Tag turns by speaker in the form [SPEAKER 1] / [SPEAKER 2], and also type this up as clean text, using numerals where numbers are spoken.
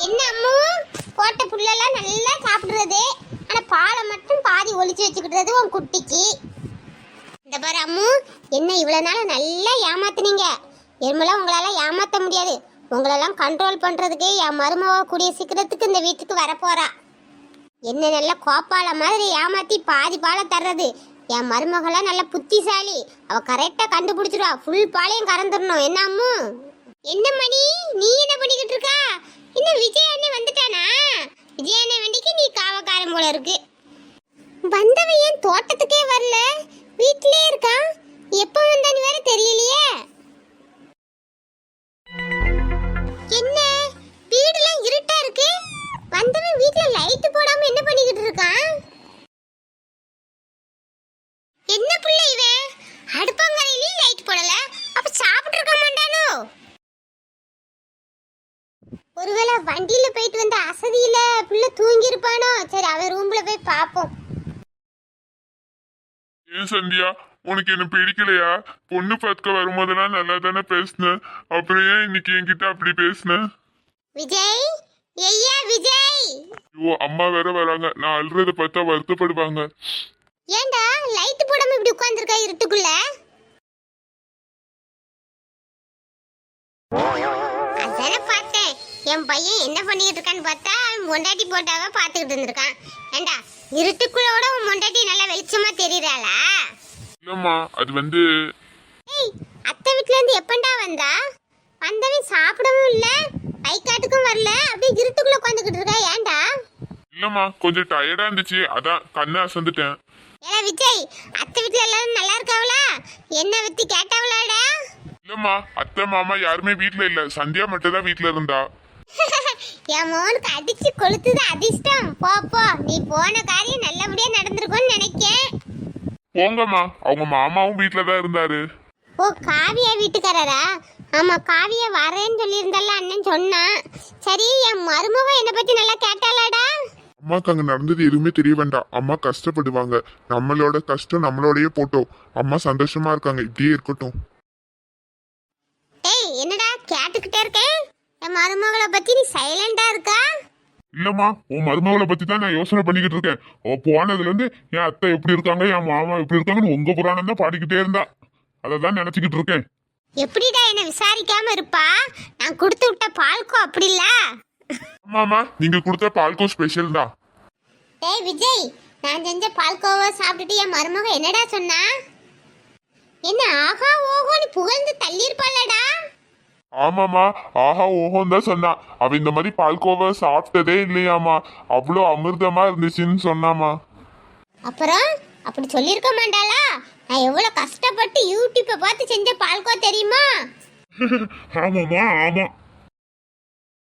[SPEAKER 1] என்ன அம்மு போட்ட புல்லெல்லாம் நல்லா சாப்பிடுறது, ஆனா பாலை மட்டும் பாதி ஒளிச்சு வச்சுக்கிட்டுறது உன் குட்டிக்கு. இந்த பாரு அம்மு, என்ன இவ்வளவு நாள் நல்லா ஏமாத்துனீங்க. எருமெல்லாம் உங்களால ஏமாத்த முடியாது. உங்களெல்லாம் கண்ட்ரோல் பண்றதுக்கு என் மருமவ கூடிய சீக்கிரத்துக்கு இந்த வீட்டுக்கு வரப்போறா. என்ன நல்ல கோப்பால மாதிரி ஏமாத்தி பாதி பாலை தர்றது. என் மருமகளாம் நல்ல புத்திசாலி, அவ கரெக்டா கண்டுபிடிச்சிருவா. ஃபுல் பாலையும் கறந்துடணும். என்ன அம்மு? என்ன மணி, நீ என்ன பண்ணிக்கிட்டு இருக்கா? இன்னும் விஜய் அண்ணே வந்துட்டானா? விஜய் அண்ணே வண்டிக்கு நீ காவக்காரன் போல இருக்கு. வந்தவன் ஏன் தோட்டத்துக்கே வரல, வீட்டிலே இருக்கான்? எப்ப வந்தான்னு வேற தெரியலையே. என்ன வீடுலாம் இருட்டா இருக்கு, வந்தவன் வீட்ல லைட் போடாம என்ன பண்ணிக்கிட்டு இருக்கான்? என்ன புள்ள இவன், அடுப்பங்கரையிலயும் லைட் போடல, அப்ப சாப்பிட்டு இருக்க மாட்டானோ? ஒருவேளை வண்டியில போயிட்டு வந்த அசதியில புள்ள தூங்கி இருப்பானோ? சரி, அவன் ரூம்ல போய் பாப்போம்.
[SPEAKER 2] ஏன் சந்தியா, உனக்கு என்ன பிடிக்கலையா? பொண்ணு பார்க்க வரும்போதெல்லாம் நல்லா தானே பேசுன, அப்புறம் ஏன் இன்னைக்கு என்கிட்ட அப்படி பேசுன?
[SPEAKER 1] விஜய், ஐயா விஜய்.
[SPEAKER 2] ஐயோ, அம்மா வேற வராங்க, நான் அழுறத பார்த்தா வருத்தப்படுவாங்க.
[SPEAKER 1] ஏண்டா லைட் போடாம இப்படி உட்கார்ந்திருக்கா இருட்டுக்குள்ள? அதானே பார்த்தேன், என் பையன் என்ன பண்ணிட்டு இருக்கான்னு பார்த்தா அவன் மொண்டாட்டி போட்டாவ பாத்துக்கிட்டு இருந்திருக்கான். ஏண்டா இருட்டுக்குள்ளோட உன் மொண்டாட்டி நல்லா வெளிச்சமா தெரியறாளா?
[SPEAKER 2] இல்லம்மா, அது
[SPEAKER 1] ஏய், அத்தை வீட்ல இருந்து எப்பண்டா வந்தா? வந்தவன் சாப்பிடவும் இல்ல, பைக்காட்டுக்கும் வரல, அப்படியே இருட்டுக்குள்ள உட்காந்துக்கிட்டு இருக்கா. ஏண்டா?
[SPEAKER 2] இல்லம்மா, கொஞ்சம் டயர்டா இருந்துச்சு, அதான் கண்ணை அசந்துட்டேன்.
[SPEAKER 1] ஏடா விஜய், அத்தை வீட்ல எல்லாரும் நல்லா இருக்காவளா? என்ன பத்தி கேட்டாவளாடா?
[SPEAKER 2] இல்லம்மா, அத்தை மாமா யாருமே வீட்ல இல்ல, சந்தியா மட்டும் தான் வீட்ல இருந்தா.
[SPEAKER 1] என் மோனுக்கு அடிச்சு கொளுத்துது அதிர்ஷ்டம். போ போ, நீ போன காரியம் நல்லபடியா நடந்திருக்கும்னு நினைக்கேன்.
[SPEAKER 2] போங்கம்மா, அவங்க மாமாவும் வீட்ல தான் இருந்தாரு.
[SPEAKER 1] ஓ, காவியா வீட்டுக்காரரா? ஆமா, காவியா வரேன்னு சொல்லியிருந்தல்ல அண்ணன் சொன்னான். சரி, என் மருமக என்னை பத்தி நல்லா கேட்டாளாடா?
[SPEAKER 2] அம்மாக்கு அங்க நடந்தது எதுவுமே தெரிய வேண்டாம், அம்மா கஷ்டப்படுவாங்க. நம்மளோட கஷ்டம் நம்மளோடயே போட்டோம். அம்மா சந்தோஷமா இருக்காங்க, இப்படியே இருக்கட்டும்.
[SPEAKER 1] ஏய், என்னடா கேட்டுக்கிட்டே இருக்கேன், என் மருமகளை பத்தி நீ சைலண்டா இருக்கா?
[SPEAKER 2] இல்லம்மா, உன் மருமகளை பத்தி தான் நான் யோசனை பண்ணிக்கிட்டு இருக்கேன். அவ போனதுல இருந்து என் அத்தை எப்படி இருக்காங்க, என் மாமா எப்படி இருக்காங்கன்னு உங்க புராணம் தான் பாடிக்கிட்டே இருந்தா. அததான் நினைச்சுக்கிட்டு இருக்கேன்.
[SPEAKER 1] எப்படிடா என்ன விசாரிக்காம இருப்பா? நான் கொடுத்து விட்ட பால்கோ அப்படி இல்ல.
[SPEAKER 2] ஆமாமா, நீங்க கொடுத்த பால்கோ ஸ்பெஷல் தான்.
[SPEAKER 1] ஏய் விஜய், நான் செஞ்ச பால்கோவா சாப்பிட்டுட்டு என் மருமக என்னடா சொன்னா? என்ன ஆஹா ஓஹோன்னு புகழ்ந்து தள்ளியிருப்பாளடா?
[SPEAKER 2] ஆமாமா, ஆஹா ஓஹோன்னு தான் சொன்னா. அவ இந்த மாதிரி பால்கோவை சாப்பிட்டதே இல்லையாமா, அவ்வளோ அமிர்தமா இருந்துச்சுன்னு சொன்னாமா.
[SPEAKER 1] அப்புறம் அப்படி சொல்லியிருக்க மாட்டாளா? நான் எவ்வளவு கஷ்டப்பட்டு யூடியூப்பை பார்த்து செஞ்ச பால்கோ தெரியுமா?
[SPEAKER 2] ஆமாமா, ஆமா.